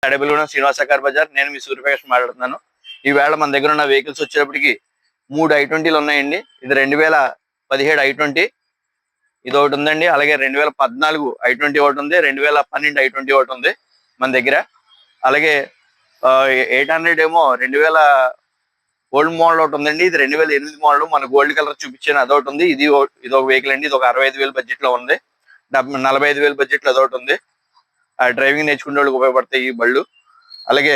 Tadepalligudem Srinivasa car Bazar. నేను మీ సూర్యప్రకాష్ మాట్లాడుతున్నాను. ఈవేళ మన దగ్గర ఉన్న వెహికల్స్ వచ్చేటప్పటికి 3 i20లు ఉన్నాయండి. ఇది 2017 i20 ఇది ఒకటి ఉందండి. అలాగే 2014 i20 ఒకటి ఉంది, 2012 i20 ఒకటి ఉంది మన దగ్గర. అలాగే 800 ఏమో 2000 ఓల్డ్ మోడల్ ఒకటి ఉందండి. ఇది 2008 మోడల్, మన గోల్డ్ కలర్ చూపించాను అదొకటి ఉంది. ఇది ఒక వెహికల్ అండి. ఇది ఒక 65,000 బడ్జెట్ లో ఉంది. 45,000 బడ్జెట్ లో అదొకటి ఉంది. డ్రైవింగ్ నేర్చుకునే వాళ్ళకి ఉపయోగపడతాయి ఈ బళ్ళు. అలాగే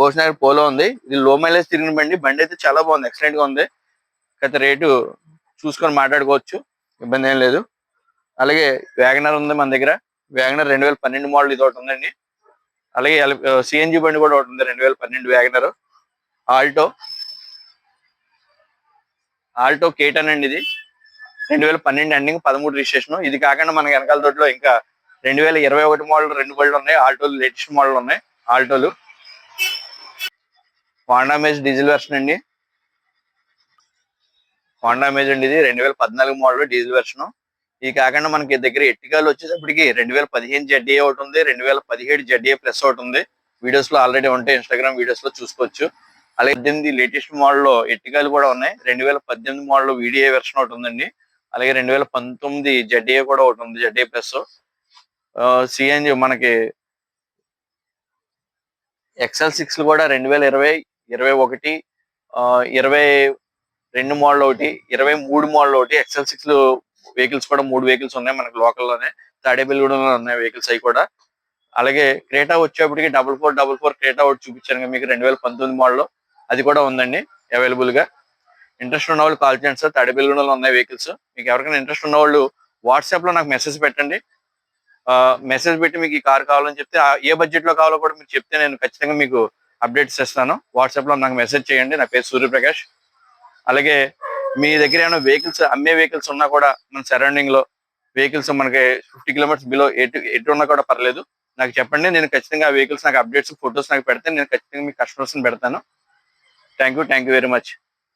ఓషనర్ పోలో ఉంది. ఇది లో మైలేజ్ తిరిగిన బండి. బండి అయితే చాలా బాగుంది, ఎక్సలెంట్ గా ఉంది. గత రేటు చూసుకొని మాట్లాడుకోవచ్చు, ఇబ్బంది ఏం లేదు. అలాగే వ్యాగనర్ ఉంది మన దగ్గర. వ్యాగనర్ 2012 మోడల్ ఇది ఒకటి ఉందండి. అలాగే సిఎన్జి బండి కూడా ఒకటి ఉంది, 2012 వ్యాగనర్. ఆల్టో కేటన్ అండి. ఇది 2012 ఎండింగ్, 13 రిజిస్ట్రేషన్. ఇది కాకుండా మన వెనకాల తోటలో ఇంకా 2021 మోడల్ 2 బళ్ళు ఉన్నాయి. ఆల్టోలు లేటెస్ట్ మోడల్ ఉన్నాయి. ఆల్టోలు హోండా అమేజ్ డీజిల్ వెర్షన్ అండి. హోండా అమేజ్ అండి. ఇది 2014 మోడల్ డీజిల్ వెర్షన్. ఇది కాకుండా మనకి దగ్గర ఎట్టికాలు వచ్చేటప్పటికి 2015 ZA ఒకటి ఉంది, 2017 ZA ప్లస్ ఒకటి ఉంది. వీడియోస్ లో ఆల్రెడీ ఉంటాయి, ఇన్స్టాగ్రామ్ వీడియోస్ లో చూసుకోవచ్చు. అలాగే 18 లేటెస్ట్ మోడల్ లో ఎట్టికాలు కూడా ఉన్నాయి. 2018 మోడల్ VDA వెర్షన్ ఒకటి ఉందండి. అలాగే 2019 ZA కూడా ఒకటి ఉంది, ZA ప్లస్. సిఎన్జి మనకి XL6 కూడా 2020, 21, 22 మోడల్ ఒకటి, 23 మోడల్ ఒకటి. XL6 వెహికల్స్ కూడా 3 వెహికల్స్ ఉన్నాయి మనకి లోకల్లోనే. తాడేపల్లిగూడెంలో ఉన్నాయి వెహికల్స్ అవి కూడా. అలాగే క్రేటా వచ్చేప్పటికి 4444 క్రేటా ఒకటి చూపించాను మీకు 2019 మోడల్, అది కూడా ఉందండి అవైలబుల్ గా. ఇంట్రెస్ట్ ఉన్న వాళ్ళు కాల్ చేయండి సార్. తాడేపల్లిగూడెంలో ఉన్నాయి వెహికల్స్. మీకు ఎవరికైనా ఇంట్రెస్ట్ ఉన్న వాళ్ళు వాట్సాప్ లో నాకు మెసేజ్ పెట్టండి. మెసేజ్ పెట్టి మీకు ఈ కార్ కావాలని చెప్తే ఏ బడ్జెట్ లో కావాలో కూడా మీరు చెప్తే నేను ఖచ్చితంగా మీకు అప్డేట్స్ ఇస్తాను. వాట్సాప్ లో నాకు మెసేజ్ చేయండి. నా పేరు సూర్యప్రకాష్. అలాగే మీ దగ్గర ఏమైనా వెహికల్స్ అమ్మే వెహికల్స్ ఉన్నా కూడా మన సరౌండింగ్ లో వెహికల్స్ మనకి 50 కిలోమీటర్స్ బిలో ఎటు ఉన్నా కూడా పర్లేదు, నాకు చెప్పండి. నేను ఖచ్చితంగా ఆ వెహికల్స్ నాకు అప్డేట్స్ ఫొటోస్ నాకు పెడితే నేను ఖచ్చితంగా మీ కస్టమర్స్ పెడతాను. Thank you very much.